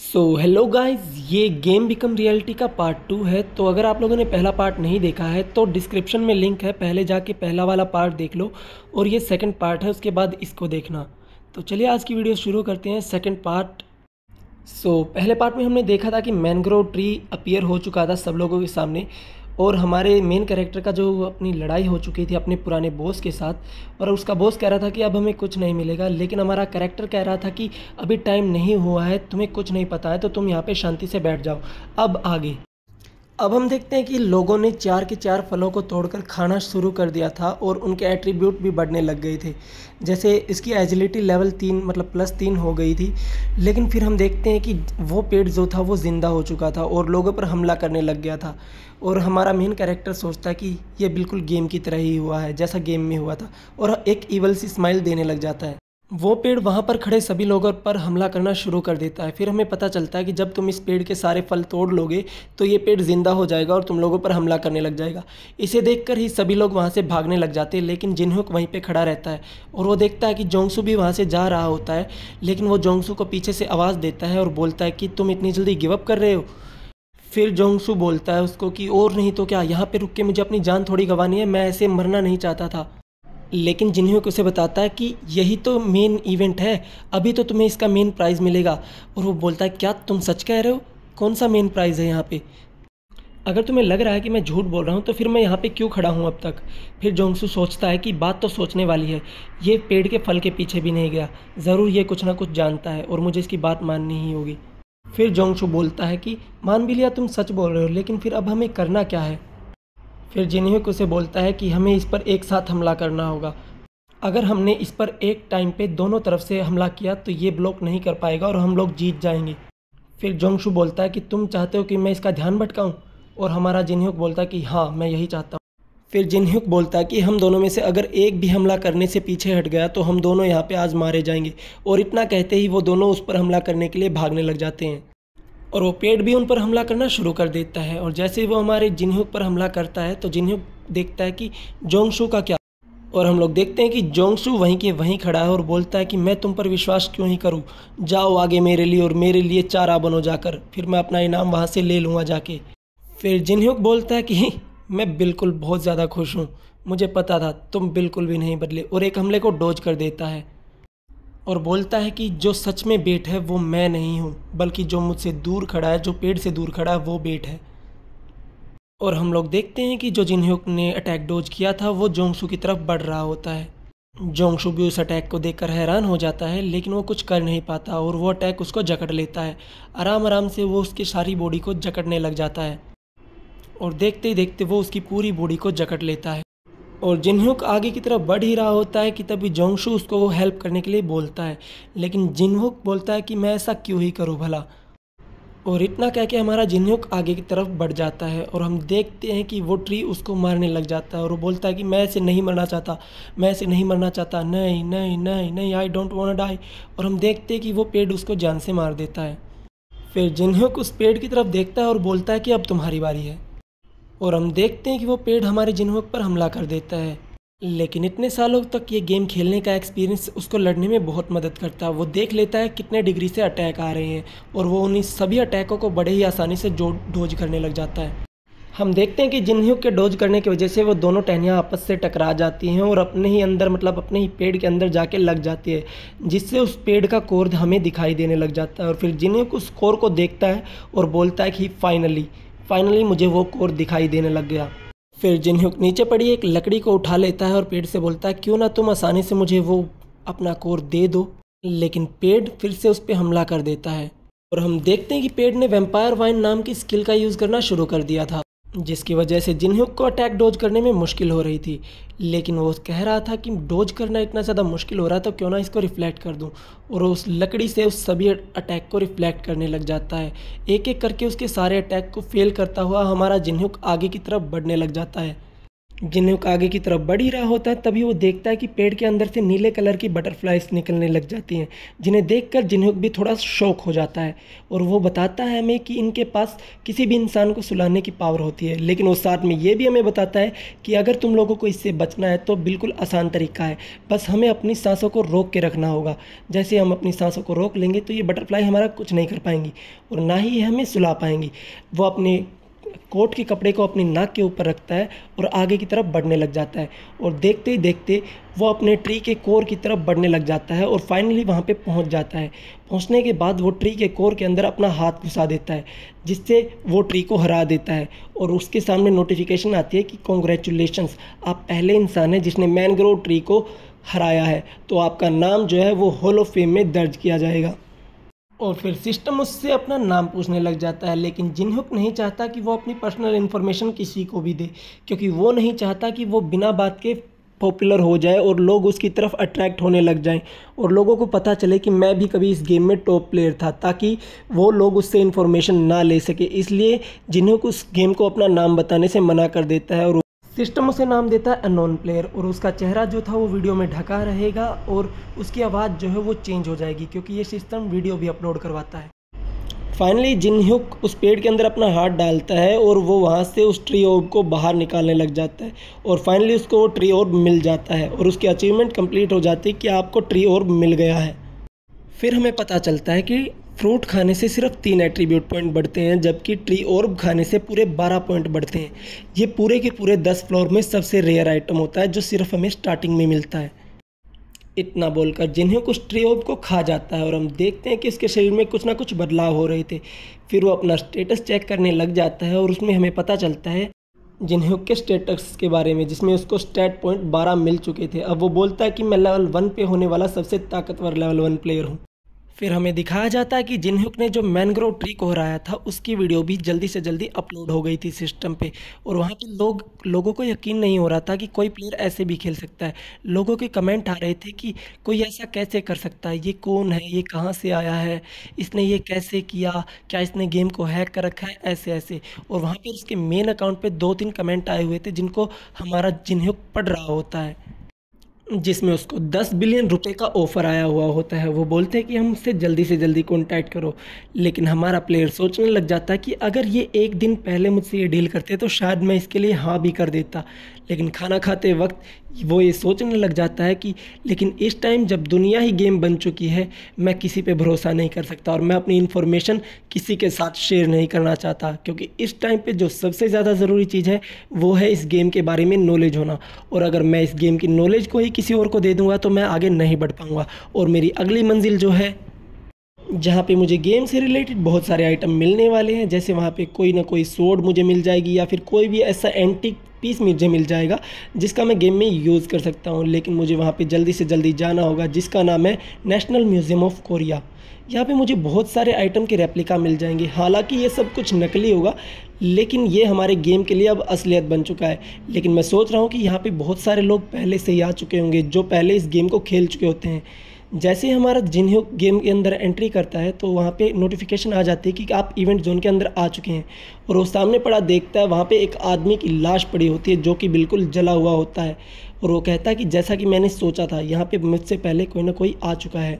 Hello guys, ये game become reality का part 2 है। तो अगर आप लोगों ने पहला पार्ट नहीं देखा है तो डिस्क्रिप्शन में लिंक है, पहले जाके पहला वाला पार्ट देख लो और ये सेकंड पार्ट है, उसके बाद इसको देखना। तो चलिए आज की वीडियो शुरू करते हैं, सेकंड पार्ट। पहले पार्ट में हमने देखा था कि मैनग्रोव ट्री अपीयर हो चुका था सब लोगों के सामने और हमारे मेन कैरेक्टर का जो अपनी लड़ाई हो चुकी थी अपने पुराने बॉस के साथ, और उसका बॉस कह रहा था कि अब हमें कुछ नहीं मिलेगा, लेकिन हमारा कैरेक्टर कह रहा था कि अभी टाइम नहीं हुआ है, तुम्हें कुछ नहीं पता है, तो तुम यहाँ पे शांति से बैठ जाओ। अब आगे अब हम देखते हैं कि लोगों ने 4 के 4 फलों को तोड़कर खाना शुरू कर दिया था और उनके एट्रीब्यूट भी बढ़ने लग गए थे। जैसे इसकी एजिलिटी लेवल 3 मतलब +3 हो गई थी। लेकिन फिर हम देखते हैं कि वो पेड़ जो था वो ज़िंदा हो चुका था और लोगों पर हमला करने लग गया था। और हमारा मेन कैरेक्टर सोचता है कि ये बिल्कुल गेम की तरह ही हुआ है जैसा गेम में हुआ था, और एक ईवल सी स्माइल देने लग जाता है। वो पेड़ वहाँ पर खड़े सभी लोगों पर हमला करना शुरू कर देता है। फिर हमें पता चलता है कि जब तुम इस पेड़ के सारे फल तोड़ लोगे तो ये पेड़ ज़िंदा हो जाएगा और तुम लोगों पर हमला करने लग जाएगा। इसे देखकर ही सभी लोग वहाँ से भागने लग जाते हैं, लेकिन जिनहुक वहीं पे खड़ा रहता है और वो देखता है कि जोंगसू भी वहाँ से जा रहा होता है। लेकिन वो जोंगसू को पीछे से आवाज़ देता है और बोलता है कि तुम इतनी जल्दी गिव अप कर रहे हो। फिर जोंगसू बोलता है उसको कि और नहीं तो क्या, यहाँ पे रुक के मुझे अपनी जान थोड़ी गंवानी है, मैं ऐसे मरना नहीं चाहता था। लेकिन जिन्होंने उसे बताता है कि यही तो मेन इवेंट है, अभी तो तुम्हें इसका मेन प्राइज़ मिलेगा। और वो बोलता है क्या तुम सच कह रहे हो, कौन सा मेन प्राइज़ है यहाँ पे? अगर तुम्हें लग रहा है कि मैं झूठ बोल रहा हूँ तो फिर मैं यहाँ पे क्यों खड़ा हूँ अब तक? फिर जोंगसू सोचता है कि बात तो सोचने वाली है, ये पेड़ के फल के पीछे भी नहीं गया, ज़रूर ये कुछ ना कुछ जानता है और मुझे इसकी बात माननी ही होगी। फिर जोंगसू बोलता है कि मान भी लिया तुम सच बोल रहे हो, लेकिन फिर अब हमें करना क्या है? फिर जिन्होंने उसे बोलता है कि हमें इस पर एक साथ हमला करना होगा। अगर हमने इस पर एक टाइम पे दोनों तरफ से हमला किया तो ये ब्लॉक नहीं कर पाएगा और हम लोग जीत जाएंगे। फिर जोंगसू बोलता है कि तुम चाहते हो कि मैं इसका ध्यान भटकाऊं? और हमारा जिनह्युक बोलता है कि हाँ, मैं यही चाहता हूँ। फिर जिनह्युक बोलता है कि हम दोनों में से अगर एक भी हमला करने से पीछे हट गया तो हम दोनों यहाँ पे आज मारे जाएंगे। और इतना कहते ही वो दोनों उस पर हमला करने के लिए भागने लग जाते हैं और वो पेड़ भी उन पर हमला करना शुरू कर देता है। और जैसे ही वो हमारे जिनह्युक पर हमला करता है तो जिनह्युक देखता है कि जोंगसू का क्या, और हम लोग देखते हैं कि जोंगसू वहीं के वहीं खड़ा है और बोलता है कि मैं तुम पर विश्वास क्यों ही करूं, जाओ आगे मेरे लिए और मेरे लिए चारा बनो जाकर, फिर मैं अपना इनाम वहां से ले लूँगा जाके। फिर जिनह्युक बोलता है कि मैं बिल्कुल बहुत ज़्यादा खुश हूँ, मुझे पता था तुम बिल्कुल भी नहीं बदले, और एक हमले को डॉज कर देता है और बोलता है कि जो सच में बेट है वो मैं नहीं हूँ, बल्कि जो मुझसे दूर खड़ा है, जो पेड़ से दूर खड़ा है, वो बेट है। और हम लोग देखते हैं कि जो जिनह्युक ने अटैक डोज किया था वो जोंगसू की तरफ बढ़ रहा होता है। जोंगसू भी उस अटैक को देखकर हैरान हो जाता है, लेकिन वो कुछ कर नहीं पाता और वो अटैक उसको जकड़ लेता है। आराम आराम से वो उसकी सारी बॉडी को जकड़ने लग जाता है और देखते ही देखते वो उसकी पूरी बॉडी को जकड़ लेता है। और जिनह्युक आगे की तरफ बढ़ ही रहा होता है कि तभी जोंगसू उसको वो हेल्प करने के लिए बोलता है, लेकिन जिनह्युक बोलता है कि मैं ऐसा क्यों ही करूँ भला। और इतना कह के हमारा जिनह्युक आगे की तरफ बढ़ जाता है और हम देखते हैं कि वो ट्री उसको मारने लग जाता है और वो बोलता है कि मैं ऐसे नहीं मरना चाहता, मैं ऐसे नहीं मरना चाहता, नहीं नहीं नहीं नहीं, आई डोंट वांट डाई। और हम देखते हैं कि वो पेड़ उसको जान से मार देता है। फिर जिनह्युक उस पेड़ की तरफ देखता है और बोलता है कि अब तुम्हारी बारी है। और हम देखते हैं कि वो पेड़ हमारे जिनह्युक पर हमला कर देता है। लेकिन इतने सालों तक ये गेम खेलने का एक्सपीरियंस उसको लड़ने में बहुत मदद करता है। वो देख लेता है कितने डिग्री से अटैक आ रहे हैं और वो उन्हीं सभी अटैकों को बड़े ही आसानी से डोज करने लग जाता है। हम देखते हैं कि जिनह्युक के डोज करने की वजह से वो दोनों टहनियाँ आपस से टकरा जाती हैं और अपने ही अंदर मतलब अपने ही पेड़ के अंदर जाके लग जाती है, जिससे उस पेड़ का कोर हमें दिखाई देने लग जाता है। और फिर जिनह्युक उस कोर को देखता है और बोलता है कि फाइनली मुझे वो कोर दिखाई देने लग गया। फिर जिनह्युक नीचे पड़ी एक लकड़ी को उठा लेता है और पेड़ से बोलता है क्यों ना तुम आसानी से मुझे वो अपना कोर दे दो। लेकिन पेड़ फिर से उस पर हमला कर देता है और हम देखते हैं कि पेड़ ने वैम्पायर वाइन नाम की स्किल का यूज़ करना शुरू कर दिया था, जिसकी वजह से जिनह्युक को अटैक डोज करने में मुश्किल हो रही थी। लेकिन वो कह रहा था कि डोज करना इतना ज़्यादा मुश्किल हो रहा है तो क्यों ना इसको रिफ्लेक्ट कर दूं, और उस लकड़ी से उस सभी अटैक को रिफ्लेक्ट करने लग जाता है। एक एक करके उसके सारे अटैक को फेल करता हुआ हमारा जिनह्युक आगे की तरफ बढ़ने लग जाता है। जिन्होंने आगे की तरफ बढ़ ही रहा होता है तभी वो देखता है कि पेड़ के अंदर से नीले कलर की बटरफ्लाइज निकलने लग जाती हैं, जिन्हें देखकर जिन्होक भी थोड़ा शौक हो जाता है और वो बताता है हमें कि इनके पास किसी भी इंसान को सुलाने की पावर होती है। लेकिन वो साथ में ये भी हमें बताता है कि अगर तुम लोगों को इससे बचना है तो बिल्कुल आसान तरीका है, बस हमें अपनी सांसों को रोक के रखना होगा। जैसे हम अपनी सांसों को रोक लेंगे तो ये बटरफ्लाई हमारा कुछ नहीं कर पाएंगी और ना ही ये हमें सुला पाएंगी। वो अपने कोट के कपड़े को अपनी नाक के ऊपर रखता है और आगे की तरफ बढ़ने लग जाता है और देखते ही देखते वो अपने ट्री के कोर की तरफ बढ़ने लग जाता है और फाइनली वहाँ पे पहुँच जाता है। पहुँचने के बाद वो ट्री के कोर के अंदर अपना हाथ घुसा देता है, जिससे वो ट्री को हरा देता है और उसके सामने नोटिफिकेशन आती है कि कॉन्ग्रेचुलेशंस, आप पहले इंसान हैं जिसने मैनग्रोव ट्री को हराया है, तो आपका नाम जो है वो हॉल ऑफ फेम में दर्ज किया जाएगा। और फिर सिस्टम उससे अपना नाम पूछने लग जाता है, लेकिन जिन्होक नहीं चाहता कि वो अपनी पर्सनल इन्फॉर्मेशन किसी को भी दे, क्योंकि वो नहीं चाहता कि वो बिना बात के पॉपुलर हो जाए और लोग उसकी तरफ अट्रैक्ट होने लग जाएं और लोगों को पता चले कि मैं भी कभी इस गेम में टॉप प्लेयर था, ताकि वो लोग उससे इन्फॉर्मेशन ना ले सके। इसलिए जिन्होक उस गेम को अपना नाम बताने से मना कर देता है और सिस्टम उसे नाम देता है अननोन प्लेयर और उसका चेहरा जो था वो वीडियो में ढका रहेगा और उसकी आवाज़ जो है वो चेंज हो जाएगी, क्योंकि ये सिस्टम वीडियो भी अपलोड करवाता है। फाइनली जिन्होक उस पेड़ के अंदर अपना हाथ डालता है और वो वहाँ से उस ट्री ऑर्ब को बाहर निकालने लग जाता है और फाइनली उसको वो ट्री ऑर्ब मिल जाता है और उसकी अचीवमेंट कंप्लीट हो जाती है कि आपको ट्री ऑर्ब मिल गया है। फिर हमें पता चलता है कि फ्रूट खाने से सिर्फ 3 एट्रीब्यूट पॉइंट बढ़ते हैं, जबकि ट्री ऑर्ब खाने से पूरे 12 पॉइंट बढ़ते हैं। ये पूरे के पूरे 10 फ्लोर में सबसे रेयर आइटम होता है जो सिर्फ हमें स्टार्टिंग में मिलता है। इतना बोलकर जिन्हें कुछ ट्री ऑर्ब को खा जाता है और हम देखते हैं कि इसके शरीर में कुछ ना कुछ बदलाव हो रहे थे। फिर वो अपना स्टेटस चेक करने लग जाता है और उसमें हमें पता चलता है जिन्होक के स्टेटस के बारे में, जिसमें उसको स्टैट पॉइंट 12 मिल चुके थे। अब वो बोलता है कि मैं लेवल 1 पे होने वाला सबसे ताकतवर लेवल 1 प्लेयर हूँ। फिर हमें दिखाया जाता है कि जिन्होक ने जो मैनग्रोव ट्री को हराया था उसकी वीडियो भी जल्दी से जल्दी अपलोड हो गई थी सिस्टम पे और वहाँ पे लोगों को यकीन नहीं हो रहा था कि कोई प्लेयर ऐसे भी खेल सकता है। लोगों के कमेंट आ रहे थे कि कोई ऐसा कैसे कर सकता है, ये कौन है, ये कहाँ से आया है, इसने ये कैसे किया, क्या इसने गेम को हैक कर रखा है, ऐसे ऐसे। और वहाँ पर उसके मेन अकाउंट पर 2-3 कमेंट आए हुए थे जिनको हमारा जिन्होक पढ़ रहा होता है, जिसमें उसको 10 बिलियन रुपए का ऑफ़र आया हुआ होता है। वो बोलते हैं कि हमसे जल्दी से जल्दी कॉन्टैक्ट करो, लेकिन हमारा प्लेयर सोचने लग जाता है कि अगर ये एक दिन पहले मुझसे ये डील करते तो शायद मैं इसके लिए हाँ भी कर देता। लेकिन खाना खाते वक्त वो ये सोचने लग जाता है कि लेकिन इस टाइम जब दुनिया ही गेम बन चुकी है, मैं किसी पे भरोसा नहीं कर सकता और मैं अपनी इन्फॉर्मेशन किसी के साथ शेयर नहीं करना चाहता, क्योंकि इस टाइम पे जो सबसे ज़्यादा ज़रूरी चीज़ है वो है इस गेम के बारे में नॉलेज होना। और अगर मैं इस गेम की नॉलेज को ही किसी और को दे दूँगा तो मैं आगे नहीं बढ़ पाऊँगा और मेरी अगली मंजिल जो है, जहाँ पे मुझे गेम से रिलेटेड बहुत सारे आइटम मिलने वाले हैं, जैसे वहाँ पे कोई ना कोई स्वॉर्ड मुझे मिल जाएगी या फिर कोई भी ऐसा एंटीक पीस मुझे मिल जाएगा जिसका मैं गेम में यूज़ कर सकता हूँ। लेकिन मुझे वहाँ पे जल्दी से जल्दी जाना होगा, जिसका नाम है नेशनल म्यूज़ियम ऑफ कोरिया। यहाँ पे मुझे बहुत सारे आइटम के रेप्लिका मिल जाएंगे। हालांकि ये सब कुछ नकली होगा, लेकिन ये हमारे गेम के लिए अब असलियत बन चुका है। लेकिन मैं सोच रहा हूँ कि यहाँ पे बहुत सारे लोग पहले से ही आ चुके होंगे जो पहले इस गेम को खेल चुके होते हैं। जैसे ही हमारा जिन्होक गेम के अंदर एंट्री करता है तो वहाँ पे नोटिफिकेशन आ जाती है कि आप इवेंट जोन के अंदर आ चुके हैं और वो सामने पड़ा देखता है, वहाँ पे एक आदमी की लाश पड़ी होती है जो कि बिल्कुल जला हुआ होता है और वो कहता है कि जैसा कि मैंने सोचा था, यहाँ पे मुझसे पहले कोई ना कोई आ चुका है।